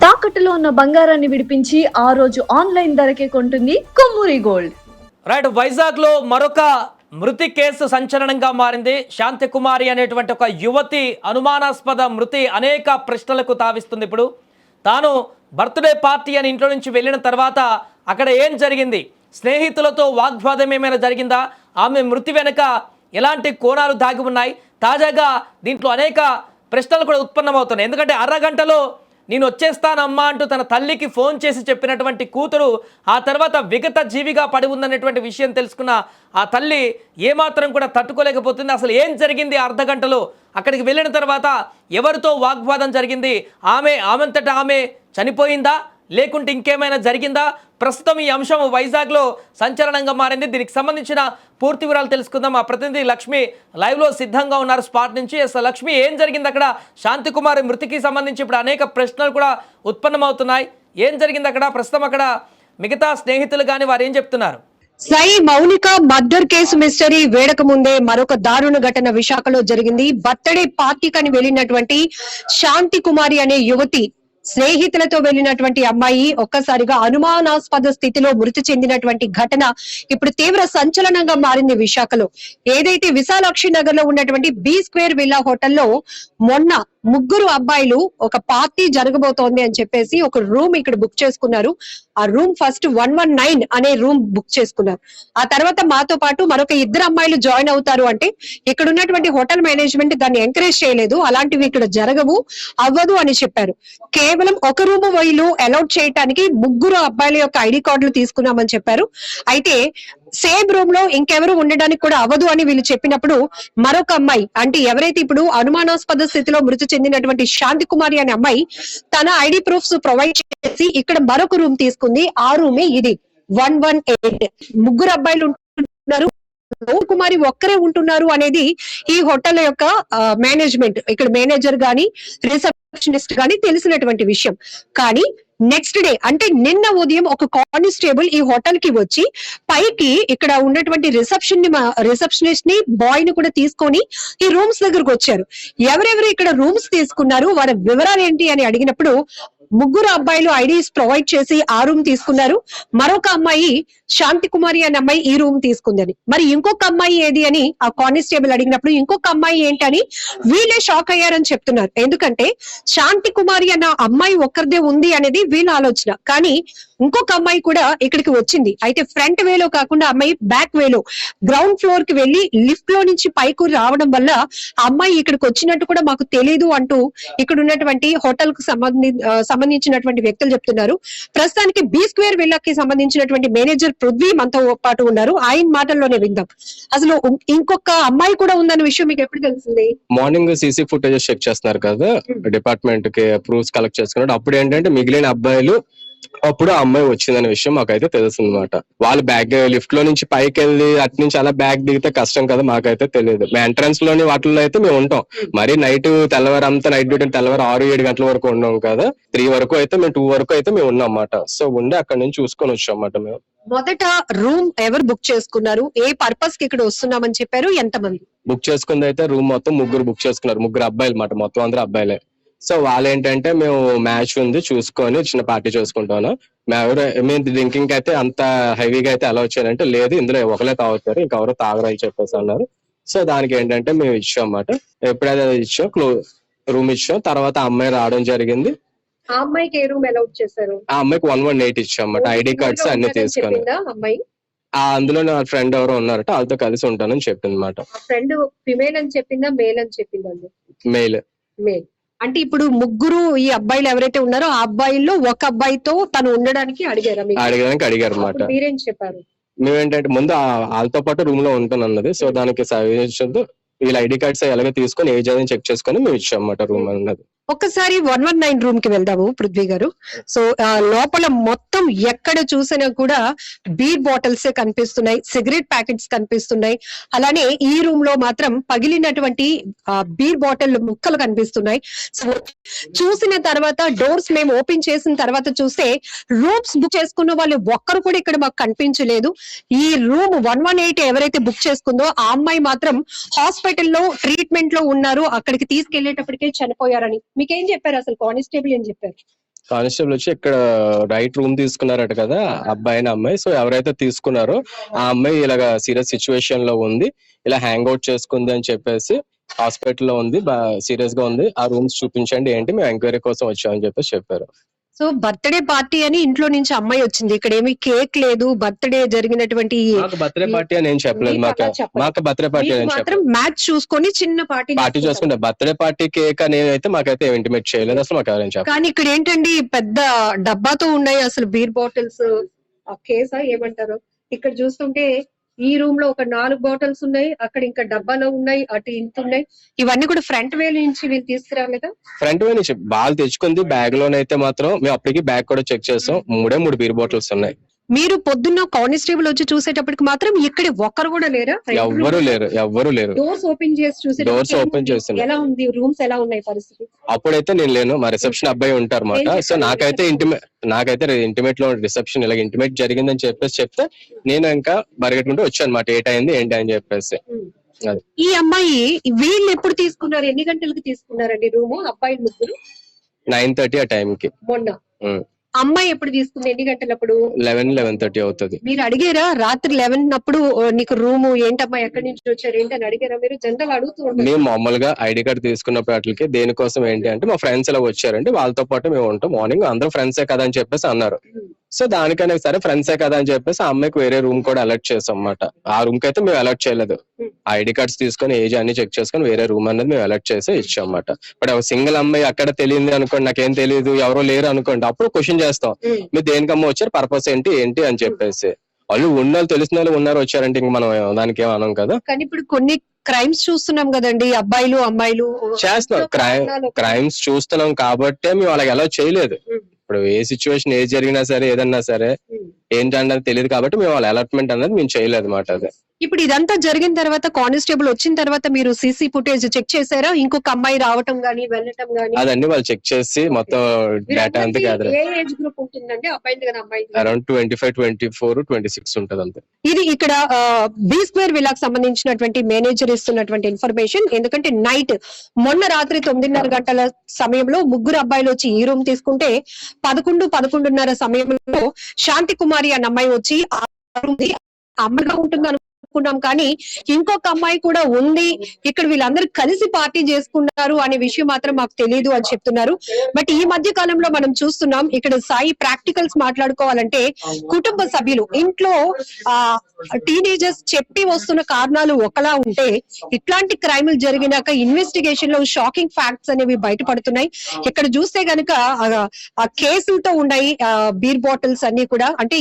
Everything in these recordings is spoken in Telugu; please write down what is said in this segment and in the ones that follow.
తాకట్టులో ఉన్న బంగారాన్ని విడిపించి ఆ రోజు ఆన్లైన్ ధరకే కొంటుంది కొమ్మూరి గోల్డ్. రైట్, వైజాగ్ లో మరొక మృతి కేసు సంచలనంగా మారింది. శాంతికుమారి అనేటువంటి ఒక యువతి అనుమానాస్పద మృతి అనేక ప్రశ్నలకు తావిస్తుంది. ఇప్పుడు తాను బర్త్డే పార్టీ అని ఇంట్లో నుంచి వెళ్ళిన తర్వాత అక్కడ ఏం జరిగింది, స్నేహితులతో వాగ్వాదం ఏమైనా జరిగిందా, ఆమె మృతి వెనుక ఎలాంటి కోణాలు దాగి ఉన్నాయి, తాజాగా దీంట్లో అనేక ప్రశ్నలు కూడా ఉత్పన్నమవుతున్నాయి. ఎందుకంటే అరగంటలో నేను వచ్చేస్తానమ్మా అంటూ తన తల్లికి ఫోన్ చేసి చెప్పినటువంటి కూతురు ఆ తర్వాత విగత జీవిగా పడి ఉందనేటువంటి విషయం తెలుసుకున్న ఆ తల్లి ఏమాత్రం కూడా తట్టుకోలేకపోతుంది. అసలు ఏం జరిగింది అర్ధ గంటలో, అక్కడికి వెళ్ళిన తర్వాత ఎవరితో వాగ్వాదం జరిగింది, ఆమెంతట ఆమె చనిపోయిందా లేకుంటే ఇంకేమైనా జరిగిందా? ప్రస్తుతం ఈ అంశం వైజాగ్లో సంచలనంగా మారింది. దీనికి సంబంధించిన పూర్తి వివరాలు తెలుసుకుందాం. మా ప్రతినిధి లక్ష్మి లైవ్లో సిద్ధంగా ఉన్నారు స్పాట్ నుంచి. లక్ష్మి, ఏం జరిగింది అక్కడ? శాంతికుమారి మృతికి సంబంధించి ఇప్పుడు అనేక ప్రశ్నలు కూడా ఉత్పన్నమవుతున్నాయి. ఏం జరిగింది అక్కడ? ప్రస్తుతం అక్కడ మిగతా స్నేహితులు కానీ వారు ఏం చెప్తున్నారు? మౌనిక మర్డర్ కేసు మిస్టరీ వేడక ముందే మరొక దారుణ ఘటన విశాఖలో జరిగింది. బర్త్డే పార్టీకని వెళ్ళినటువంటి శాంతి కుమారి అనే యువతి స్నేహితులతో వెళ్ళినటువంటి అమ్మాయి ఒక్కసారిగా అనుమానాస్పద స్థితిలో మృతి చెందినటువంటి ఘటన ఇప్పుడు తీవ్ర సంచలనంగా మారింది విశాఖలో. ఏదైతే విశాలాక్షి నగర్ లో ఉన్నటువంటి బి స్క్వేర్ విల్లా హోటల్లో మొన్న ముగ్గురు అబ్బాయిలు ఒక పార్టీ జరగబోతోంది అని చెప్పేసి ఒక రూమ్ ఇక్కడ బుక్ చేసుకున్నారు. ఆ రూమ్ ఫస్ట్ 119 అనే రూమ్ బుక్ చేసుకున్నారు. ఆ తర్వాత మాతో పాటు మరొక ఇద్దరు అమ్మాయిలు జాయిన్ అవుతారు అంటే ఇక్కడ ఉన్నటువంటి హోటల్ మేనేజ్మెంట్ దాన్ని ఎంకరేజ్ చేయలేదు. అలాంటివి ఇక్కడ జరగవు, అవ్వదు అని చెప్పారు. కేవలం ఒక రూమ్ వీళ్ళు అలౌట్ చేయడానికి ముగ్గురు అబ్బాయిల యొక్క ఐడి కార్డులు తీసుకున్నామని చెప్పారు. అయితే సేమ్ రూమ్ లో ఇంకెవరు ఉండడానికి కూడా అవ్వదు అని వీళ్ళు చెప్పినప్పుడు మరొక అమ్మాయి, అంటే ఎవరైతే ఇప్పుడు అనుమానాస్పద స్థితిలో మృతి చెందినటువంటి శాంతి కుమారి అనే అమ్మాయి తన ఐడి ప్రూఫ్స్ ప్రొవైడ్ చేసి ఇక్కడ మరొక రూమ్ తీసుకుంది. ఆ రూమే ఇది 118. ముగ్గురు అబ్బాయిలు ఉంటున్నారు, కుమారి ఒక్కరే ఉంటున్నారు అనేది ఈ హోటల్ యొక్క మేనేజ్మెంట్, ఇక్కడ మేనేజర్ గాని రిసెప్షనిస్ట్ గాని తెలిసినటువంటి విషయం. కానీ నెక్స్ట్ డే అంటే నిన్న ఉదయం ఒక కానిస్టేబుల్ ఈ హోటల్ కి వచ్చి పైకి ఇక్కడ ఉన్నటువంటి రిసెప్షనిస్ట్ ని బాయ్ ని కూడా తీసుకొని ఈ రూమ్స్ దగ్గరకు వచ్చారు. ఎవరెవరు ఇక్కడ రూమ్స్ తీసుకున్నారు, వారి వివరాలు ఏంటి అని అడిగినప్పుడు ముగ్గురు అబ్బాయిలు ఐడీస్ ప్రొవైడ్ చేసి ఆ రూమ్ తీసుకున్నారు. మరొక అమ్మాయి శాంతి కుమారి అనే అమ్మాయి ఈ రూమ్ తీసుకుందని. మరి ఇంకొక అమ్మాయి ఏది అని ఆ కానిస్టేబుల్ అడిగినప్పుడు ఇంకొక అమ్మాయి ఏంటని వీళ్ళే షాక్ అయ్యారని చెప్తున్నారు. ఎందుకంటే శాంతి కుమారి అన్న అమ్మాయి ఒక్కరిదే ఉంది అనేది వీళ్ళ ఆలోచన. కానీ ఇంకొక అమ్మాయి కూడా ఇక్కడికి వచ్చింది. అయితే ఫ్రంట్ వేలో కాకుండా అమ్మాయి బ్యాక్ వేలో గ్రౌండ్ ఫ్లోర్ కి వెళ్లి లిఫ్ట్ లో నుంచి పైకి రావడం వల్ల ఆ అమ్మాయి ఇక్కడికి వచ్చినట్టు కూడా మాకు తెలియదు అంటూ ఇక్కడ ఉన్నటువంటి హోటల్ కు సంబంధించినటువంటి వ్యక్తులు చెప్తున్నారు. ప్రస్తుతానికి బి స్క్వేర్ విల్లాకి సంబంధించినటువంటి మేనేజర్ పృథ్వీ మనతో పాటు ఉన్నారు. ఆయన మాటల్లోనే విందాం. అసలు ఇంకొక అమ్మాయి కూడా ఉందన్న విషయం మీకు ఎప్పుడు తెలిసింది? మార్నింగ్ సీసీ ఫుటేజెస్ చెక్ చేస్తున్నారు కదా డిపార్ట్మెంట్ కి, ప్రూఫ్స్ కలెక్ట్ చేసుకున్నాడు. అప్పుడు ఏంటంటే మిగిలిన అబ్బాయిలు అప్పుడు ఆ అమ్మాయి వచ్చిందనే విషయం మాకైతే తెలుస్తుంది అనమాట. వాళ్ళు బ్యాగ్ లిఫ్ట్ లో నుంచి పైకి వెళ్ళి అటు నుంచి అలా బ్యాగ్ దిగితే కష్టం కదా, మాకైతే తెలియదు. మేము ఎంట్రన్స్ లోని వాటిల్లో అయితే మేము ఉంటాం. మరి నైట్ తెల్లవారు అంతా నైట్ డ్యూటీ తెల్లవారు 6-7 గంటల వరకు ఉన్నాం కదా. 3 వరకు అయితే మేము 2 వరకు అయితే మేము ఉన్నాం అన్నమాట. సో ఉండి అక్కడ నుంచి చూసుకొని వచ్చాం అన్నమాట. మేము మొదట రూమ్ ఎవరు బుక్ చేసుకున్నారు, ఏ పర్పస్ కి ఇక్కడ వస్తున్నామని చెప్పారు, ఎంతమంది బుక్ చేసుకుంది? అయితే రూమ్ మొత్తం ముగ్గురు బుక్ చేసుకున్నారు. ముగ్గురు అబ్బాయిలు అన్నమాట, మొత్తం అందరూ అబ్బాయిలే. సో వాళ్ళు ఏంటంటే మేము మ్యాచ్ ఉంది చూసుకొని చిన్న పార్టీ చేసుకుంటాను, మేము డ్రింకింగ్ అయితే అంత హెవీగా అయితే అలౌ చేయాలంటే లేదు, ఇందులో ఒకరే తాగుతారు ఇంకెవరో తాగరని చెప్పేసి అన్నారు. సో దానికి ఏంటంటే మేము ఇచ్చాం అన్నమాట. ఎప్పుడైతే ఇచ్చాం రూమ్ ఇచ్చాం. తర్వాత అమ్మాయి రావడం జరిగింది. ఆ అమ్మాయికి ఏ రూమ్ అలౌట్ చేశారు? ఆ అమ్మాయికి 118 ఇచ్చాం అన్నమాట. ఐడి కార్డ్స్ అన్ని తీసుకొని. అమ్మాయి అందులో నా ఫ్రెండ్ ఎవరో ఉన్నారట, వాళ్ళతో కలిసి ఉంటానని చెప్పింది అనమాట. ఫ్రెండ్ ఫిమేల్ అని చెప్పిందా, మేల్ అని చెప్పిందండి? మెయిల్. మేల్ అంటే ఇప్పుడు ముగ్గురు ఈ అబ్బాయిలు ఎవరైతే ఉన్నారో ఆ అబ్బాయిల్లో ఒక అబ్బాయితో తను ఉండడానికి అడగడానికి అడిగారు అనమాట. మీరేం చెప్పారు? మేమేంటంటే ముందు వాళ్ళతో పాటు రూమ్ లో ఉంటాను అన్నది. సో దానికి సజెషన్ వీళ్ళ ఐడి కార్డ్స్ ఎలాగే తీసుకొని ఏజ్ అని చెక్ చేసుకొని మేము ఇచ్చాం అన్నమాట రూమ్ అన్నది. ఒక్కసారి 119 రూమ్ కి వెళ్దాము పృథ్వీ గారు. సో లోపల మొత్తం ఎక్కడ చూసినా కూడా బీర్ బాటిల్స్ కనిపిస్తున్నాయి, సిగరెట్ ప్యాకెట్స్ కనిపిస్తున్నాయి. అలానే ఈ రూమ్ లో మాత్రం పగిలినటువంటి బీర్ బాటిల్ ముక్కలు కనిపిస్తున్నాయి. సో చూసిన తర్వాత డోర్స్ మేము ఓపెన్ చేసిన తర్వాత చూస్తే రూమ్స్ బుక్ చేసుకున్న వాళ్ళు ఒక్కరు కూడా ఇక్కడ మాకు కనిపించలేదు. ఈ రూమ్ 118 ఎవరైతే బుక్ చేసుకుందో ఆ అమ్మాయి మాత్రం హాస్పిటల్లో ట్రీట్మెంట్ లో ఉన్నారు, అక్కడికి తీసుకెళ్లేటప్పటికే చనిపోయారని. మీకేం చెప్పారు అసలు? కానిస్టేబుల్ ఏం చెప్పారు? కానిస్టేబుల్ వచ్చి ఇక్కడ రైట్ రూమ్ తీసుకున్నారట కదా అబ్బాయి అమ్మాయి. సో ఎవరైతే తీసుకున్నారో ఆ అమ్మాయి ఇలాగా సీరియస్ సిచ్యువేషన్ లో ఉంది, ఇలా హ్యాంగ్ అవుట్ చేసుకుంది అని చెప్పేసి హాస్పిటల్లో ఉంది, సీరియస్ గా ఉంది, ఆ రూమ్స్ చూపించండి ఏంటి మేము ఎంక్వైరీ కోసం వచ్చామని చెప్పేసి చెప్పారు. సో బర్త్డే పార్టీ అని ఇంట్లో నుంచి అమ్మాయి వచ్చింది, ఇక్కడ ఏమి కేక్ లేదు, బర్త్డే జరిగినటువంటి మాకు బర్త్డే పార్టీ అని ఏం చెప్పలేదు, మాకు బర్త్డే పార్టీ అని మాత్రం మ్యాచ్ చూసుకొని చిన్న పార్టీ చేసుకుంటే బర్త్డే పార్టీ కేక్ అనేది అయితే మాకైతే ఇంటిమేట్ చేయలేదు అసలు, మాకు ఎవరైనా చెప్పారు. కానీ ఇక్కడ ఏంటండి పెద్ద డబ్బాతో ఉన్నాయి అసలు బీర్ బాటిల్స్, కేసా ఏమంటారు, ఇక్కడ చూస్తుంటే ఈ రూమ్ లో ఒక 4 బాటిల్స్ ఉన్నాయి, అక్కడ ఇంకా డబ్బాలో ఉన్నాయి, అటు ఇంత ఉన్నాయి, ఇవన్నీ కూడా ఫ్రంట్ వే నుంచి వీళ్ళు తీసుకురాలేదా? ఫ్రంట్ వే నుంచి బాల్ తెచ్చుకుంది, బ్యాగ్ లోనైతే మాత్రం మేము అప్పటికి బ్యాగ్ కూడా చెక్ చేస్తాం, 3 బీర్ బాటిల్స్ ఉన్నాయి. మీరు పొద్దున్న కానిస్టేబుల్ వచ్చి చూసేటప్పటికి మాత్రం ఇక్కడ ఒక్కరు కూడా లేరా? ఎవ్వరు లేరు. డోర్స్ ఓపెన్ చేసి చూసే డోర్స్ ఓపెన్ చేస్తున్నారు. ఎలా ఉంది రూమ్స్, ఎలా ఉన్నాయి పరిస్థితి? అప్పుడైతే నేను లేను, మా రిసెప్షన్ అబ్బాయి ఉంటారు అన్నమాట. సో నాకైతే ఇంటిమేట్ లో రిసెప్షన్ ఇలా ఇంటిమేట్ జరిగిందని చెప్పేసి చెప్తే నేను ఇంకా పరిగెట్టుకుంటూ వచ్చాను అనమాట, ఏటైంది ఏంటి అని చెప్పేసి. ఈ అమ్మాయి వీళ్ళు ఎప్పుడు తీసుకున్నారు, ఎన్ని గంటలకు తీసుకున్నారండి రూము అబ్బాయిలు ముగ్గురు? 9:30 ఆ టైంకి. మొన్న అమ్మాయి ఎప్పుడు తీసుకుంది, ఎన్ని గంటలప్పుడు? 11:30 అవుతుంది. మీరు అడిగారా రాత్రి 11 అప్పుడు నీకు రూము ఏంటమ్మా ఎక్కడి నుంచి వచ్చారు ఏంటి అని అడిగారా మీరు? జనరల్ అడుగుతూ ఉంటారు. మేము మామూలుగా ఐడి కార్డ్ తీసుకున్నప్పుడు వాటికి దేనికోసం ఏంటి అంటే మా ఫ్రెండ్స్ ఇలా వచ్చారంటే వాళ్ళతో పాటు మేము ఉంటాం, మార్నింగ్ అందరూ ఫ్రెండ్సే కదా అని చెప్పేసి అన్నారు. సో దానికైనా సరే ఫ్రెండ్సే కదా అని చెప్పేసి ఆ అమ్మాయికి వేరే రూమ్ కూడా అలర్ట్ చేసాం అన్నమాట. ఆ రూమ్ కి అయితే మేము అలర్ట్ చేయలేదు, ఐడి కార్డ్స్ తీసుకొని ఏజ్ అన్ని చెక్ చేసుకొని వేరే రూమ్ అనేది మేము అలర్ట్ చేసి ఇచ్చాం అన్నమాట. బట్ సింగిల్ అమ్మాయి అక్కడ తెలియదు అనుకోండి, నాకేం తెలియదు ఎవరో లేరు అనుకోండి, అప్పుడు క్వశ్చన్ చేస్తాం మీరు దేనికమ్మా వచ్చారు, పర్పస్ ఏంటి అని చెప్పేసి. వాళ్ళు ఉన్న తెలిసిన వాళ్ళు ఉన్నారు వచ్చారంటే ఇంక మనం దానికి ఏం అనం కదా. కానీ ఇప్పుడు కొన్ని క్రైమ్స్ చూస్తున్నాం కదండి, అబ్బాయిలు అమ్మాయిలు చేస్తున్నాం, క్రైమ్స్ చూస్తున్నాం కాబట్టే మేము వాళ్ళకి ఎలా చేయలేదు. ఇప్పుడు ఏ సిచ్యువేషన్ ఏది జరిగినా సరే ఏదన్నా సరే ఏంటన్నది తెలియదు కాబట్టి మేము వాళ్ళ అలర్ట్మెంట్ అనేది మేము చేయలేదు అన్నమాట. అదే ఇప్పుడు ఇదంతా జరిగిన తర్వాత కానిస్టేబుల్ వచ్చిన తర్వాత మీరు సీసీ ఫుటేజ్ చెక్ చేశారా? ఇంకొక అమ్మాయి రావటం గానీ వెళ్ళటం గానీ అదన్నీ వాళ్ళు చెక్ చేసి మొత్తం డేటా అంతా గ్యాదర్. ఏ ఏజ్ గ్రూప్ ఉంటుందండి అబ్బాయిలు కదా అమ్మాయి? అరౌండ్ 25, 24, 26 ఉంటది అంతే. ఇది ఇక్కడ B² విల్లాకు సంబంధించినటువంటి మేనేజర్ ఇస్తున్నటువంటి ఇన్ఫర్మేషన్. ఎందుకంటే నైట్ మొన్న రాత్రి 9:30 గంటల సమయంలో ముగ్గురు అబ్బాయిలు వచ్చి ఈ రూమ్ తీసుకుంటే 11:30 సమయంలో శాంతి కుమారి అన్న అమ్మాయి వచ్చి ఆ రూమ్ అమ్మగా ఉంటుంది అనుకున్నాం, కానీ ఇంకొక అమ్మాయి కూడా ఉంది, ఇక్కడ వీళ్ళందరూ కలిసి పార్టీ చేసుకున్నారు అనే విషయం మాత్రం మాకు తెలియదు అని చెప్తున్నారు. బట్ ఈ మధ్య కాలంలో మనం చూస్తున్నాం ఇక్కడ సాయి ప్రాక్టికల్స్ మాట్లాడుకోవాలంటే కుటుంబ సభ్యులు ఇంట్లో టీనేజర్స్ చెప్పి వస్తున్న కారణాలు ఒకలా ఉంటే ఇట్లాంటి క్రైమ్లు జరిగినాక ఇన్వెస్టిగేషన్ లో షాకింగ్ ఫ్యాక్ట్స్ అనేవి బయటపడుతున్నాయి. ఇక్కడ చూస్తే గనుక ఆ కేసులతో ఉన్నాయి బీర్ బాటిల్స్ అన్ని కూడా, అంటే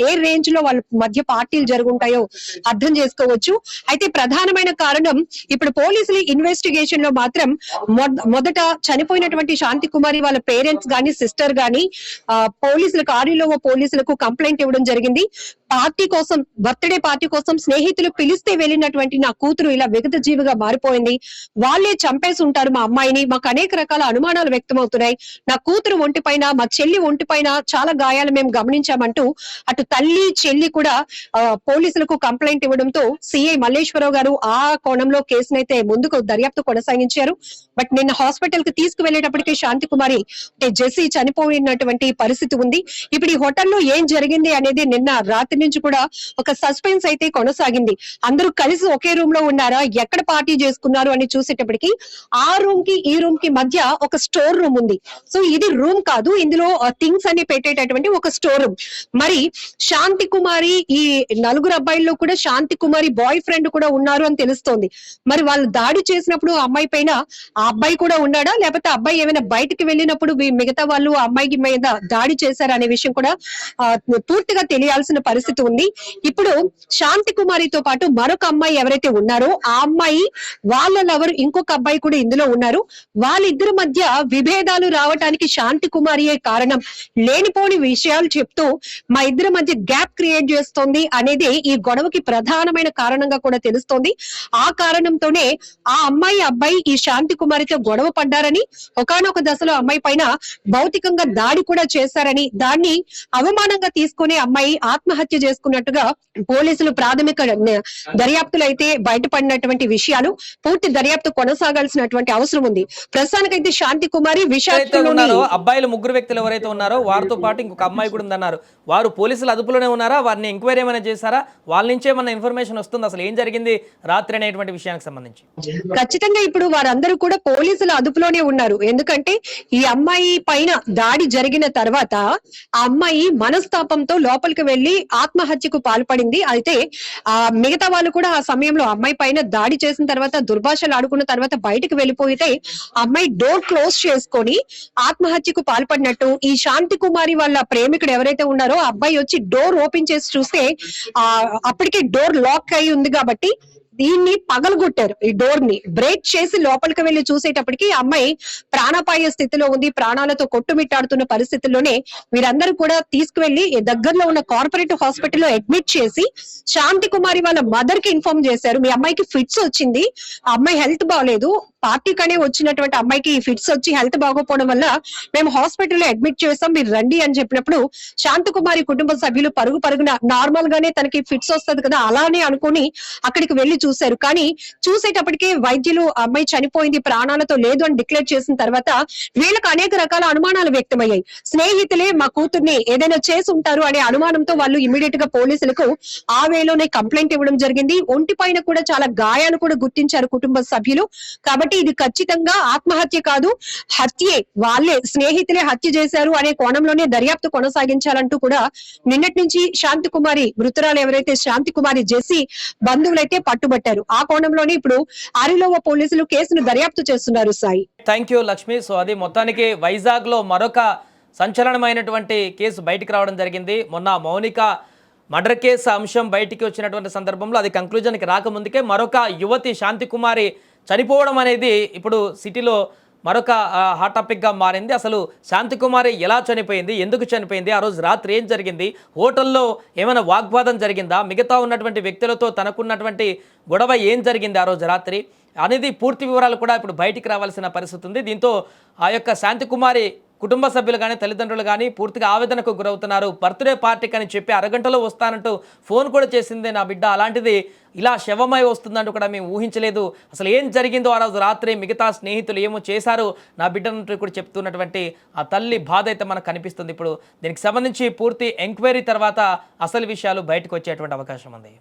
ఏ రేంజ్ లో వాళ్ళ మధ్య పార్టీలు జరుగుంటాయో అర్థం చేసుకోవచ్చు. అయితే ప్రధానమైన కారణం ఇప్పుడు పోలీసులు ఇన్వెస్టిగేషన్ లో మాత్రం మొదట చనిపోయినటువంటి శాంతి కుమారి వాళ్ళ పేరెంట్స్ గాని సిస్టర్ గాని పోలీసులకు ఆర్యులో పోలీసులకు కంప్లైంట్ ఇవ్వడం జరిగింది. పార్టీ కోసం బర్త్డే పార్టీ కోసం స్నేహితులు పిలిస్తే వెళ్ళినటువంటి నా కూతురు ఇలా విగత జీవిగా మారిపోయింది, వాళ్ళే చంపేసి ఉంటారు మా అమ్మాయిని, మాకు అనేక రకాల అనుమానాలు వ్యక్తమవుతున్నాయి, నా కూతురు ఒంటిపైన మా చెల్లి ఒంటిపైన చాలా గాయాలు మేము గమనించామంటూ అటు తల్లి చెల్లి కూడా పోలీసులకు కంప్లైంట్ ఇవ్వడంతో సిఐ మల్లేశ్వరరావు గారు ఆ కోణంలో కేసునైతే ముందుకు దర్యాప్తు కొనసాగించారు. బట్ నిన్న హాస్పిటల్ కి తీసుకువెళ్లేటప్పటికీ శాంతి కుమారి అంటే జెస్సీ చనిపోయినటువంటి పరిస్థితి ఉంది. ఇప్పుడు ఈ హోటల్లో ఏం జరిగింది అనేది నిన్న రాత్రి నుంచి కూడా ఒక సస్పెన్స్ అయితే కొనసాగింది. అందరూ కలిసి ఒకే రూమ్ లో ఉన్నారా, ఎక్కడ పార్టీ చేసుకున్నారు అని చూసేటప్పటికి ఆ రూమ్ కి ఈ రూమ్ కి మధ్య ఒక స్టోర్ రూమ్ ఉంది. సో ఇది రూమ్ కాదు, ఇందులో థింగ్స్ అన్ని పెట్టేటటువంటి ఒక స్టోర్ రూమ్. మరి శాంతి కుమారి ఈ 4 అబ్బాయిల్లో కూడా శాంతి కుమారి బాయ్ ఫ్రెండ్ కూడా ఉన్నారు అని తెలుస్తోంది. మరి వాళ్ళు దాడి చేసినప్పుడు ఆ అమ్మాయి పైన ఆ అబ్బాయి కూడా ఉన్నాడా, లేకపోతే అబ్బాయి ఏమైనా బయటకు వెళ్ళినప్పుడు మిగతా వాళ్ళు ఆ అమ్మాయికి మీద దాడి చేశారు అనే విషయం కూడా పూర్తిగా తెలియాల్సిన పరిస్థితి ఉంది. ఇప్పుడు శాంతి కుమారితో పాటు మరొక అమ్మాయి ఎవరైతే ఉన్నారో ఆ అమ్మాయి వాళ్ళ లవర్ ఇంకొక అబ్బాయి కూడా ఇందులో ఉన్నారు. వాళ్ళిద్దరి మధ్య విభేదాలు రావటానికి శాంతి కుమారియే కారణం, లేనిపోని విషయాలు చెప్తూ మా ఇద్దరి మధ్య గ్యాప్ క్రియేట్ చేస్తోంది అనేది ఈ గొడవకి ప్రధానమైన కారణంగా కూడా తెలుస్తోంది. ఆ కారణంతోనే ఆ అమ్మాయి అబ్బాయి ఈ శాంతి కుమారితో గొడవ పడ్డారని, ఒకానొక దశలో అమ్మాయి పైన భౌతికంగా దాడి కూడా చేశారని, దాన్ని అవమానంగా తీసుకునే అమ్మాయి ఆత్మహత్య హత్య చేసుకున్నట్టుగా పోలీసులు ప్రాథమిక దర్యాప్తులు అయితే బయటపడినటువంటి విషయాలు. పూర్తి దర్యాప్తు కొనసాగాల్సినటువంటి అవసరం ఉంది. ప్రస్తుతానికైతే శాంతి కుమారి ఎవరైతే విశాఖలోని ఉన్నారో అబ్బాయిలు ముగ్గురు వ్యక్తులు ఎవరైతే ఉన్నారో వారితో పాటు ఇంకొక అమ్మాయి కూడా ఉందన్నారు. వారు పోలీసుల అదుపులోనే ఉన్నారా? వారిని ఎంక్వైరీ ఏమైనా చేశారా? వాళ్ళ నుంచే ఏమైనా ఇన్ఫర్మేషన్ వస్తుంది అసలు ఏం జరిగింది రాత్రి అనేటువంటి విషయానికి సంబంధించి? ఖచ్చితంగా ఇప్పుడు వారందరూ కూడా పోలీసుల అదుపులోనే ఉన్నారు. ఎందుకంటే ఈ అమ్మాయి పైన దాడి జరిగిన తర్వాత ఆ అమ్మాయి మనస్తాపంతో లోపలికి వెళ్లి ఆత్మహత్యకు పాల్పడింది. అయితే ఆ మిగతా వాళ్ళు కూడా ఆ సమయంలో అమ్మాయి పైన దాడి చేసిన తర్వాత దుర్భాషలు ఆడుకున్న తర్వాత బయటకు వెళ్ళిపోతే అమ్మాయి డోర్ క్లోజ్ చేసుకొని ఆత్మహత్యకు పాల్పడినట్టు ఈ శాంతి కుమారి వాళ్ళ ప్రేమికుడు ఎవరైతే ఉన్నారో ఆ అబ్బాయి వచ్చి డోర్ ఓపెన్ చేసి చూస్తే అప్పటికే డోర్ లాక్ అయి ఉంది కాబట్టి దీన్ని పగలగొట్టారు. ఈ డోర్ ని బ్రేక్ చేసి లోపలికి వెళ్లి చూసేటప్పటికి అమ్మాయి ప్రాణాపాయ స్థితిలో ఉంది. ప్రాణాలతో కొట్టుమిట్టాడుతున్న పరిస్థితుల్లోనే వీరందరూ కూడా తీసుకువెళ్లి దగ్గరలో ఉన్న కార్పొరేట్ హాస్పిటల్లో అడ్మిట్ చేసి శాంతి కుమారి వాళ్ళ మదర్ కి ఇన్ఫార్మ్ చేశారు. మీ అమ్మాయికి ఫిట్స్ వచ్చింది, ఆ అమ్మాయి హెల్త్ బాగాలేదు, పార్టీకనే వచ్చినటువంటి అమ్మాయికి ఫిట్స్ వచ్చి హెల్త్ బాగోపోవడం వల్ల మేము హాస్పిటల్లో అడ్మిట్ చేసాం, మీరు రండి అని చెప్పినప్పుడు శాంతకుమారి కుటుంబ సభ్యులు పరుగున నార్మల్ గానే తనకి ఫిట్స్ వస్తుంది కదా అలానే అనుకుని అక్కడికి వెళ్లి చూశారు. కానీ చూసేటప్పటికే వైద్యులు అమ్మాయి చనిపోయింది, ప్రాణాలతో లేదు అని డిక్లేర్ చేసిన తర్వాత వీళ్ళకి అనేక రకాల అనుమానాలు వ్యక్తమయ్యాయి. స్నేహితులే మా కూతుర్ని ఏదైనా చేసి ఉంటారు అనే అనుమానంతో వాళ్ళు ఇమీడియట్ గా పోలీసులకు ఆ వేలోనే కంప్లైంట్ ఇవ్వడం జరిగింది. ఒంటి పైన కూడా చాలా గాయాలు కూడా గుర్తించారు కుటుంబ సభ్యులు. కాబట్టి ఇది ఖచ్చితంగా ఆత్మహత్య కాదు, హత్యే, వాళ్ళే స్నేహితులే హత్య చేశారు అనే కోణంలోనే దర్యాప్తు కొనసాగించాలంటూ కూడా నిన్నటి నుంచి శాంతి కుమారి మృతురాలు ఎవరైతే శాంతి కుమారి జెస్సీ బంధువులైతే పట్టుబట్టారు. ఆ కోణంలోనే ఇప్పుడు ఆరిలోవ పోలీసులు కేసును దర్యాప్తు చేస్తున్నారు. Sai, thank you Lakshmi. So అది మొత్తానికి వైజాగ్ లో మరొక సంచలనమైనటువంటి కేసు బయటికి రావడం జరిగింది. మొన్న మౌనిక మర్డర్ కేసు అంశం బయటికి వచ్చినటువంటి సందర్భంలో అది కంక్లూజన్కి రాకముందుకే మరొక యువతి శాంతి కుమారి చనిపోవడం అనేది ఇప్పుడు సిటీలో మరొక హాట్ టాపిక్గా మారింది. అసలు శాంతి కుమారి ఎలా చనిపోయింది, ఎందుకు చనిపోయింది, ఆ రోజు రాత్రి ఏం జరిగింది, హోటల్లో ఏమైనా వాగ్వాదం జరిగిందా, మిగతా ఉన్నటువంటి వ్యక్తులతో తనకున్నటువంటి గొడవ ఏం జరిగింది ఆ రోజు రాత్రి అనేది పూర్తి వివరాలు కూడా ఇప్పుడు బయటికి రావాల్సిన పరిస్థితి ఉంది. దీంతో ఆ యొక్క శాంతి కుమారి కుటుంబ సభ్యులు కానీ తల్లిదండ్రులు కానీ పూర్తిగా ఆవేదనకు గురవుతున్నారు. బర్త్డే పార్టీకి అని చెప్పి అరగంటలో వస్తానంటూ ఫోన్ కూడా చేసింది నా బిడ్డ, అలాంటిది ఇలా శవమై వస్తుందంటూ కూడా మేము ఊహించలేదు, అసలు ఏం జరిగిందో ఆ రోజు రాత్రి, మిగతా స్నేహితులు ఏమో చేశారు నా బిడ్డనంటూ కూడా చెప్తున్నటువంటి ఆ తల్లి బాధ అయితే మనకు కనిపిస్తుంది. ఇప్పుడు దీనికి సంబంధించి పూర్తి ఎంక్వైరీ తర్వాత అసలు విషయాలు బయటకు వచ్చేటువంటి అవకాశం ఉంది.